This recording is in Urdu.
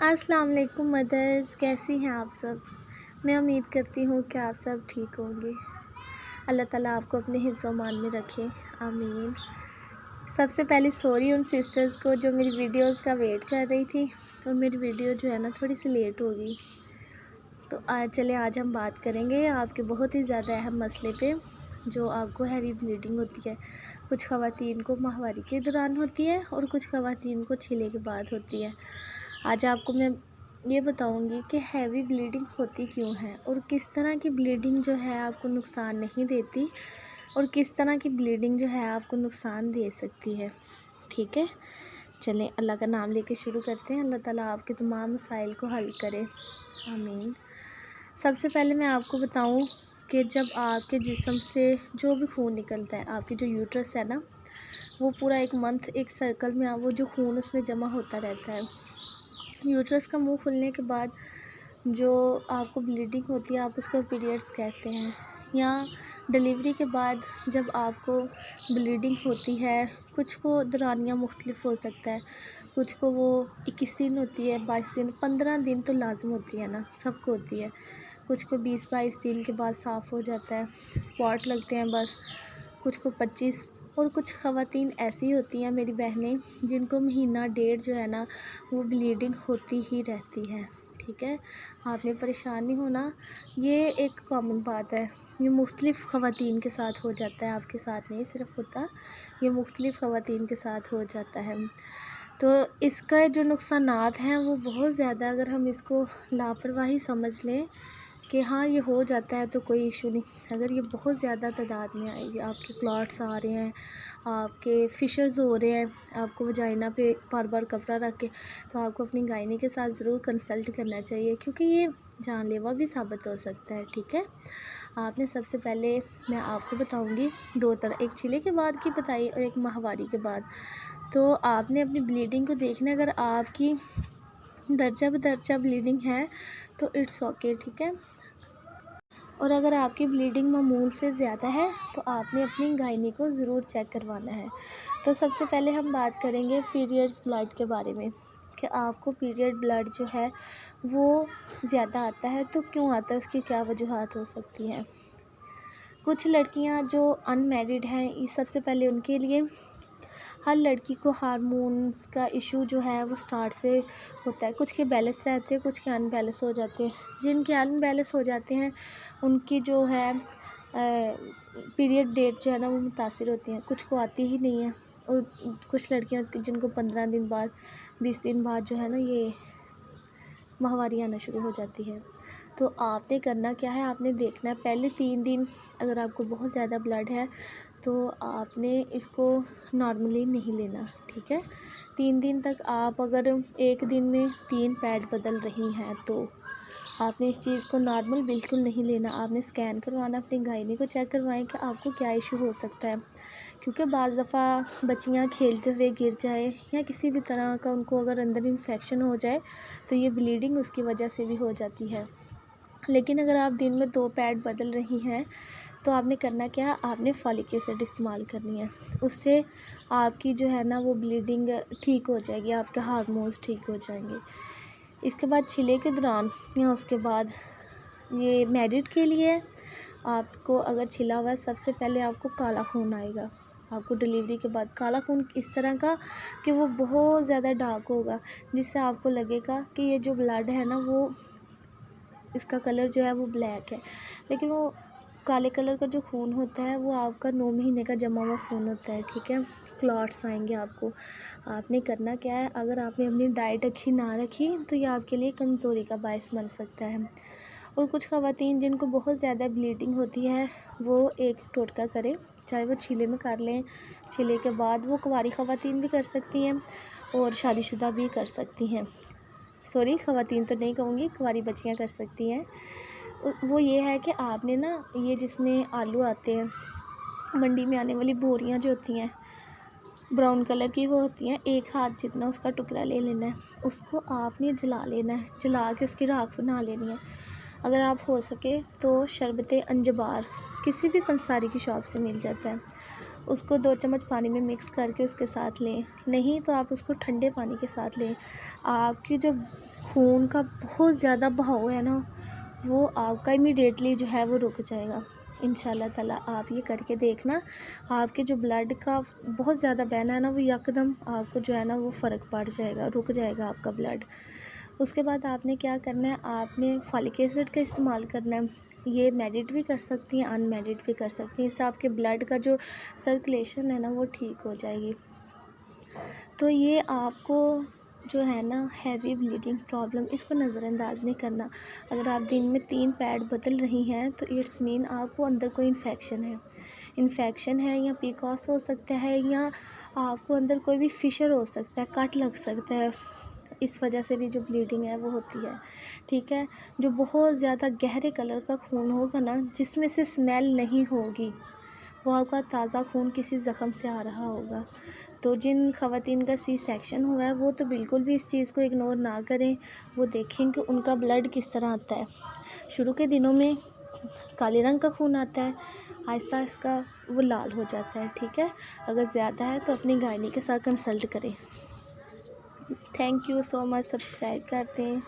السلام علیکم مدرس، کیسی ہیں آپ سب؟ میں امید کرتی ہوں کہ آپ سب ٹھیک ہوں گے۔ اللہ تعالیٰ آپ کو اپنے حفظ و امان میں رکھے، آمین۔ سب سے پہلے سوری ان سسٹرز کو جو میری ویڈیوز کا ویٹ کر رہی تھی، اور میری ویڈیو جو ہے نا تھوڑی سی لیٹ ہو گئی۔ تو آج ہم بات کریں گے آپ کے بہت ہی زیادہ اہم مسئلے پہ، جو آپ کو ہیوی بلیڈنگ ہوتی ہے۔ کچھ خواتین کو ماہواری کے دوران ہوتی ہے اور کچھ خواتین کو چھلے کے بعد ہوتی ہے۔ آج آپ کو میں یہ بتاؤں گی کہ ہیوی بلیڈنگ ہوتی کیوں ہے، اور کس طرح کی بلیڈنگ جو ہے آپ کو نقصان نہیں دیتی، اور کس طرح کی بلیڈنگ جو ہے آپ کو نقصان دے سکتی ہے۔ ٹھیک ہے، چلیں اللہ کا نام لے کے شروع کرتے ہیں۔ اللہ تعالیٰ آپ کے تمام مسائل کو حل کرے، آمین۔ سب سے پہلے میں آپ کو بتاؤں کہ جب آپ کے جسم سے جو بھی خون نکلتا ہے، آپ کی جو یوٹرس ہے نا، وہ پورا ایک منتھ ایک سرکل میں وہ جو خون اس میں جمع ہوتا رہتا ہے۔ یوٹرس کا منہ کھلنے کے بعد جو آپ کو بلیڈنگ ہوتی ہے، آپ اس کو پیریڈس کہتے ہیں، یا ڈلیوری کے بعد جب آپ کو بلیڈنگ ہوتی ہے، کچھ کو دورانیہ مختلف ہو سکتا ہے، کچھ کو وہ 21 دن ہوتی ہے، 22 دن، 15 دن تو لازم ہوتی ہے نا، سب کو ہوتی ہے۔ کچھ کو 20-22 دن کے بعد صاف ہو جاتا ہے، اسپاٹ لگتے ہیں بس، کچھ کو 25، اور کچھ خواتین ایسی ہوتی ہیں میری بہنیں جن کو مہینہ ڈیڑھ جو ہے نا وہ بلیڈنگ ہوتی ہی رہتی ہے۔ ٹھیک ہے، آپ نے پریشان نہیں ہونا، یہ ایک کامن بات ہے، یہ مختلف خواتین کے ساتھ ہو جاتا ہے، آپ کے ساتھ نہیں صرف ہوتا، یہ مختلف خواتین کے ساتھ ہو جاتا ہے۔ تو اس کا جو نقصانات ہیں وہ بہت زیادہ، اگر ہم اس کو لاپرواہی سمجھ لیں کہ ہاں یہ ہو جاتا ہے تو کوئی ایشو نہیں، اگر یہ بہت زیادہ تعداد میں آئے گی، آپ کے کلاٹس آ رہے ہیں، آپ کے فشرز ہو رہے ہیں، آپ کو وجائنا پہ بار بار کپڑا رکھ کے، تو آپ کو اپنی گائنی کے ساتھ ضرور کنسلٹ کرنا چاہیے، کیونکہ یہ جان لیوا بھی ثابت ہو سکتا ہے۔ ٹھیک ہے، آپ نے سب سے پہلے میں آپ کو بتاؤں گی دو طرح، ایک چھلے کے بعد کی بتائی اور ایک ماہواری کے بعد۔ تو آپ نے اپنی بلیڈنگ کو دیکھنا ہے، اگر آپ کی درجہ بدرجہ بلیڈنگ ہے تو اٹس اوکے، ٹھیک ہے، اور اگر آپ کی بلیڈنگ معمول سے زیادہ ہے تو آپ نے اپنی گائنی کو ضرور چیک کروانا ہے۔ تو سب سے پہلے ہم بات کریں گے پیریڈز بلڈ کے بارے میں، کہ آپ کو پیریڈ بلڈ جو ہے وہ زیادہ آتا ہے تو کیوں آتا ہے، اس کی کیا وجوہات ہو سکتی ہیں۔ کچھ لڑکیاں جو ان میرڈ ہیں، سب سے پہلے ان کے لیے ہر لڑکی کو ہارمونز کا ایشو جو ہے وہ سٹارٹ سے ہوتا ہے، کچھ کے بیلنس رہتے ہیں، کچھ کے ان بیلنس ہو جاتے ہیں۔ جن کے ان بیلنس ہو جاتے ہیں ان کی جو ہے پیریڈ ڈیٹ جو ہے نا وہ متاثر ہوتی ہیں، کچھ کو آتی ہی نہیں ہے، اور کچھ لڑکیاں جن کو 15 دن بعد 20 دن بعد جو ہے نا یہ ماہواری آنا شروع ہو جاتی ہے۔ تو آپ نے کرنا کیا ہے، آپ نے دیکھنا ہے پہلے 3 دن اگر آپ کو بہت زیادہ بلڈ ہے تو آپ نے اس کو نارملی نہیں لینا، ٹھیک ہے۔ 3 دن تک آپ اگر ایک دن میں 3 پیڈ بدل رہی ہیں تو آپ نے اس چیز کو نارمل بالکل نہیں لینا، آپ نے سکین کروانا، اپنی گائنی کو چیک کروائیں کہ آپ کو کیا ایشو ہو سکتا ہے، کیونکہ بعض دفعہ بچیاں کھیلتے ہوئے گر جائے یا کسی بھی طرح کا ان کو اگر اندر انفیکشن ہو جائے تو یہ بلیڈنگ اس کی وجہ سے بھی ہو جاتی ہے۔ لیکن اگر آپ دن میں 2 پیڈ بدل رہی ہیں تو آپ نے کرنا کیا ہے، آپ نے فولک ایسڈ استعمال کرنی ہے، اس سے آپ کی جو ہے نا وہ بلیڈنگ ٹھیک ہو جائے گی، آپ کے ہارمونز ٹھیک ہو جائیں گے۔ اس کے بعد چھلے کے دوران یا اس کے بعد یہ میرڈ کے لیے آپ کو اگر چھلا ہوا ہے، سب سے پہلے آپ کو کالا خون آئے گا، آپ کو ڈلیوری کے بعد کالا خون اس طرح کا کہ وہ بہت زیادہ ڈارک ہوگا، جس سے آپ کو لگے گا کہ یہ جو بلڈ ہے نا وہ اس کا کلر جو ہے وہ بلیک ہے، لیکن وہ کالے کلر کا جو خون ہوتا ہے وہ آپ کا 9 مہینے کا جمع ہوا خون ہوتا ہے، ٹھیک ہے۔ کلاٹس آئیں گے آپ کو، آپ نے کرنا کیا ہے، اگر آپ نے اپنی ڈائٹ اچھی نہ رکھی تو یہ آپ کے لیے کمزوری کا باعث بن سکتا ہے۔ اور کچھ خواتین جن کو بہت زیادہ بلیڈنگ ہوتی ہے وہ ایک ٹوٹکا کریں، چاہے وہ چھلے میں کر لیں، چھلے کے بعد وہ کنواری خواتین بھی کر سکتی ہیں اور شادی شدہ بھی کر سکتی ہیں، سوری خواتین تو نہیں کہوں گی، کنواری بچیاں کر سکتی ہیں۔ وہ یہ ہے کہ آپ نے نا یہ جس میں آلو آتے ہیں، منڈی میں آنے والی بوریاں جو ہوتی ہیں براؤن کلر کی وہ ہوتی ہیں، ایک ہاتھ جتنا اس کا ٹکڑا لے لینا ہے، اس کو آپ نے جلا لینا ہے، جلا کے اس کی راکھ بنا لینی ہے۔ اگر آپ ہو سکے تو شربت انجبار کسی بھی پنساری کی شاپ سے مل جاتا ہے، اس کو 2 چمچ پانی میں مکس کر کے اس کے ساتھ لیں، نہیں تو آپ اس کو ٹھنڈے پانی کے ساتھ لیں۔ آپ کی جو خون کا بہت زیادہ بہاؤ ہے نا، وہ آپ کا امیڈیٹلی جو ہے وہ رک جائے گا انشاءاللہ تعالیٰ۔ آپ یہ کر کے دیکھنا، آپ کے جو بلڈ کا بہت زیادہ بہنا ہے نا، وہ یکدم آپ کو جو ہے نا وہ فرق پڑ جائے گا، رک جائے گا آپ کا بلڈ۔ اس کے بعد آپ نے کیا کرنا ہے، آپ نے فالک ایسڈ کا استعمال کرنا ہے۔ یہ میڈیٹ بھی کر سکتی ہیں، ان میڈیٹ بھی کر سکتی ہیں، اس سے آپ کے بلڈ کا جو سرکولیشن ہے نا وہ ٹھیک ہو جائے گی۔ تو یہ آپ کو جو ہے نا ہیوی بلیڈنگ پرابلم، اس کو نظر انداز نہیں کرنا۔ اگر آپ دن میں 3 پیڈ بدل رہی ہیں تو اٹس مین آپ کو اندر کوئی انفیکشن ہے یا پیکاس ہو سکتا ہے، یا آپ کو اندر کوئی بھی فشر ہو سکتا ہے، کٹ لگ سکتا ہے، اس وجہ سے بھی جو بلیڈنگ ہے وہ ہوتی ہے، ٹھیک ہے۔ جو بہت زیادہ گہرے کلر کا خون ہوگا نا، جس میں سے اسمیل نہیں ہوگی، وہ آپ کا تازہ خون کسی زخم سے آ رہا ہوگا۔ تو جن خواتین کا سی سیکشن ہوا ہے وہ تو بالکل بھی اس چیز کو اگنور نہ کریں، وہ دیکھیں کہ ان کا بلڈ کس طرح آتا ہے۔ شروع کے دنوں میں کالے رنگ کا خون آتا ہے، آہستہ آہستہ وہ لال ہو جاتا ہے، ٹھیک ہے۔ اگر زیادہ ہے تو اپنی گائنی کے ساتھ کنسلٹ کریں۔ Thank you so much, subscribe کرتے ہیں۔